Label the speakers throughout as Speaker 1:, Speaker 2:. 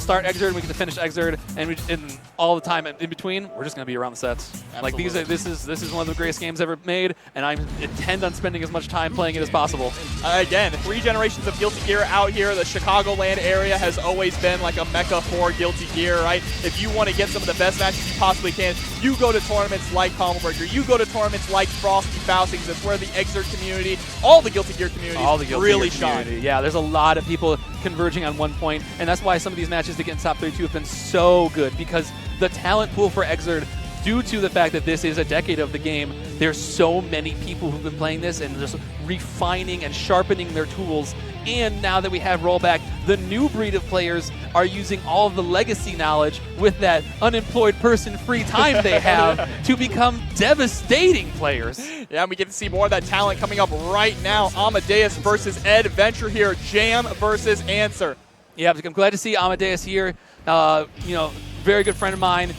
Speaker 1: start Exerd, we get to finish Exerd, and all the time in between, we're just going to be around the sets.
Speaker 2: Absolutely.
Speaker 1: Like this is one of the greatest games ever made, and I intend on spending as much time playing it as possible.
Speaker 2: Again, 3 generations of Guilty Gear out here. The Chicagoland area has always been like a mecca for Guilty Gear, right? If you want to get some of the best matches you possibly can, you go to tournaments like Pommel Breaker, you go to tournaments like Frosty Faustings. That's where the Exerd community, all the Guilty Gear communities really shine.
Speaker 1: Yeah, there's a lot of people converging on one point, and that's why some of these matches to get in top 32 have been so good, because the talent pool for Exerd, due to the fact that this is a decade of the game, there's so many people who've been playing this and just refining and sharpening their tools. And now that we have rollback, the new breed of players are using all of the legacy knowledge with that unemployed person free time they have to become devastating players.
Speaker 2: Yeah, and we get to see more of that talent coming up right now. Amadeus versus Eddventure here. Jam versus Answer.
Speaker 1: Yeah, I'm glad to see Amadeus here. Very good friend of mine.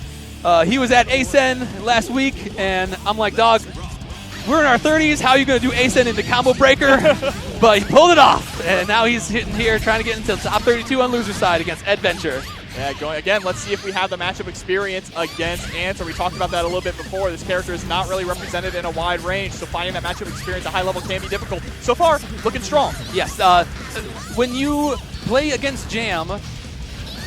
Speaker 1: He was at ASEN last week, and I'm like, dog, we're in our 30s. How are you going to do ASEN into Combo Breaker? But he pulled it off, and now he's hitting here, trying to get into the top 32 on loser side against Eddventure.
Speaker 2: Yeah, going again. Let's see if we have the matchup experience against Answer. We talked about that a little bit before. This character is not really represented in a wide range, so finding that matchup experience at a high level can be difficult. So far, looking strong.
Speaker 1: Yes. When you play against Jam,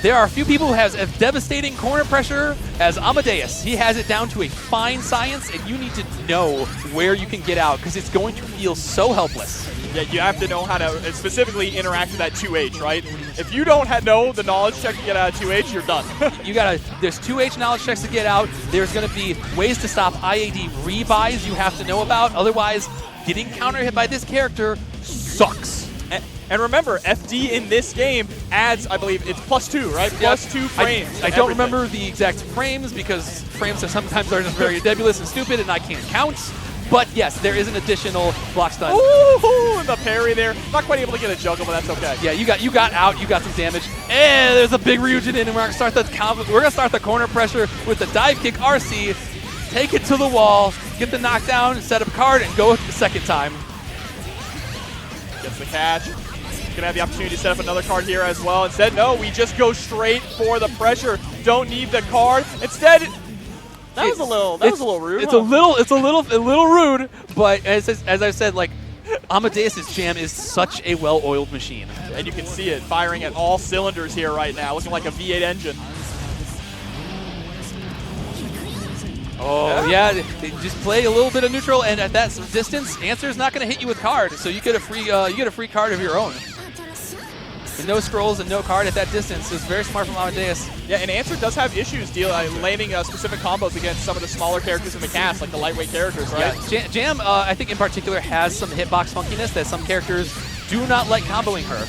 Speaker 1: there are a few people who have as devastating corner pressure as Amadeus. He has it down to a fine science, and you need to know where you can get out, because it's going to feel so helpless.
Speaker 2: Yeah, you have to know how to specifically interact with that 2H, right? If you don't know the knowledge check to get out of 2H, you're done.
Speaker 1: There's 2H knowledge checks to get out. There's going to be ways to stop IAD rebuys you have to know about. Otherwise, getting counter hit by this character sucks.
Speaker 2: And remember, FD in this game adds, I believe, it's +2, right? +2 frames.
Speaker 1: I don't remember the exact frames, because frames sometimes are just very nebulous and stupid, and I can't count. But yes, there is an additional block stun.
Speaker 2: Ooh, the parry there. Not quite able to get a juggle, but that's okay.
Speaker 1: Yeah, you got out, you got some damage. And there's a big Ryujin in, and we're gonna start the corner pressure with the dive kick RC, take it to the wall, get the knockdown, set up card, and go the second time.
Speaker 2: Gets the catch. Gonna have the opportunity to set up another card here as well. Instead, no, we just go straight for the pressure. Don't need the card. Instead, that was a little rude.
Speaker 1: It's a little rude, but as I said, like, Amadeus' Jam is such a well-oiled machine.
Speaker 2: And you can see it firing at all cylinders here right now, looking like a V8 engine.
Speaker 1: Oh, yeah, just play a little bit of neutral, and at that distance, Answer's not going to hit you with card, so you get a free card of your own. And no scrolls and no card at that distance is very smart from Amadeus.
Speaker 2: Yeah, and Answer does have issues landing specific combos against some of the smaller characters in the cast, like the lightweight characters, right?
Speaker 1: Yeah, Jam, I think in particular, has some hitbox funkiness that some characters do not like comboing her.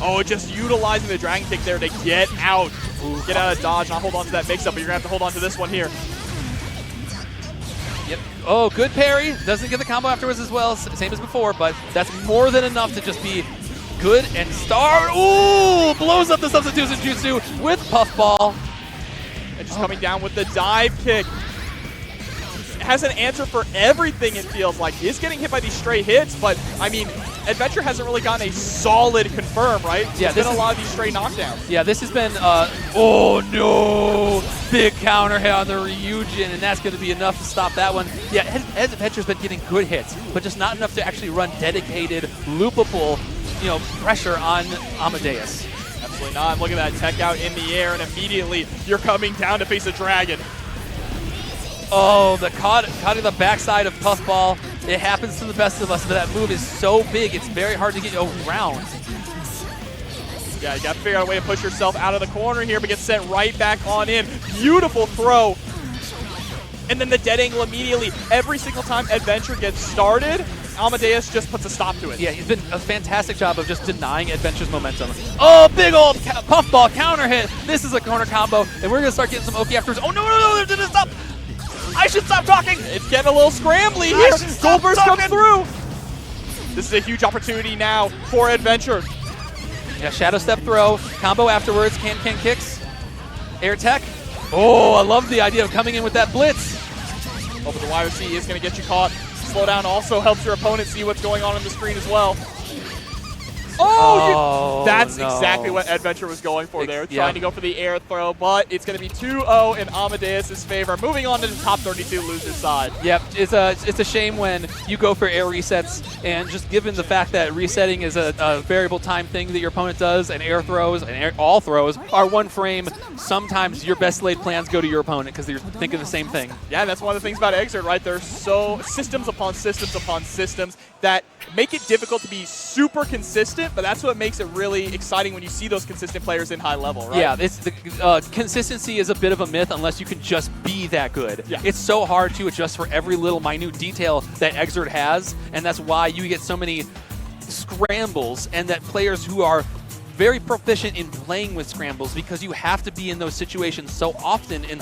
Speaker 2: Oh, just utilizing the dragon kick there to get out. Ooh, get out of dodge, not hold on to that mix-up, but you're going to have to hold on to this one here.
Speaker 1: Yep. Oh, good parry. Doesn't get the combo afterwards as well, same as before, but that's more than enough to just be good and start. Ooh, blows up the substitution jutsu with Puffball.
Speaker 2: And just coming down with the dive kick. Has an answer for everything, it feels like. He is getting hit by these straight hits, but, I mean, Eddventure hasn't really gotten a solid confirm, right?
Speaker 1: Yeah,
Speaker 2: there's been a lot of these straight knockdowns.
Speaker 1: Yeah, this has been, oh no! Big counter hit on the Ryujin, and that's going to be enough to stop that one. Yeah, Eddventure's been getting good hits, but just not enough to actually run dedicated, loopable, pressure on Amadeus.
Speaker 2: Absolutely not. Look at that tech out in the air, and immediately you're coming down to face a dragon.
Speaker 1: Oh, the caught in the backside of Puffball. It happens to the best of us, but that move is so big, it's very hard to get around.
Speaker 2: Yeah, you got to figure out a way to push yourself out of the corner here, but get sent right back on in. Beautiful throw. And then the dead angle immediately. Every single time Eddventure gets started, Amadeus just puts a stop to it.
Speaker 1: Yeah, he's been a fantastic job of just denying Eddventure's momentum. Oh, big old Puffball counter hit. This is a corner combo, and we're going to start getting some Oki afterwards. Oh, no, it didn't stop. I should stop talking.
Speaker 2: It's getting a little scrambly here. Goldburst comes through. This is a huge opportunity now for Eddventure.
Speaker 1: Yeah, Shadow Step throw, combo afterwards, can kicks, air tech. Oh, I love the idea of coming in with that blitz.
Speaker 2: Oh, but the YOC is going to get you caught. Slowdown also helps your opponent see what's going on the screen as well. That's
Speaker 1: no.
Speaker 2: exactly what Eddventure was going for there,
Speaker 1: Yeah.
Speaker 2: trying to go for the air throw, but it's going to be 2-0 in Amadeus' favor. Moving on to the top 32 loser side.
Speaker 1: Yep, it's a shame when you go for air resets, and just given the fact that resetting is a variable time thing that your opponent does, and air throws and all throws are one frame, sometimes your best laid plans go to your opponent because you're thinking the same thing.
Speaker 2: Yeah, that's one of the things about Exert, right? There's so systems upon systems upon systems that make it difficult to be super consistent, but that's what makes it really exciting when you see those consistent players in high level, right?
Speaker 1: Yeah, it's consistency is a bit of a myth unless you can just be that good.
Speaker 2: Yeah.
Speaker 1: It's so hard to adjust for every little minute detail that Exert has, and that's why you get so many scrambles, and that players who are very proficient in playing with scrambles, because you have to be in those situations so often in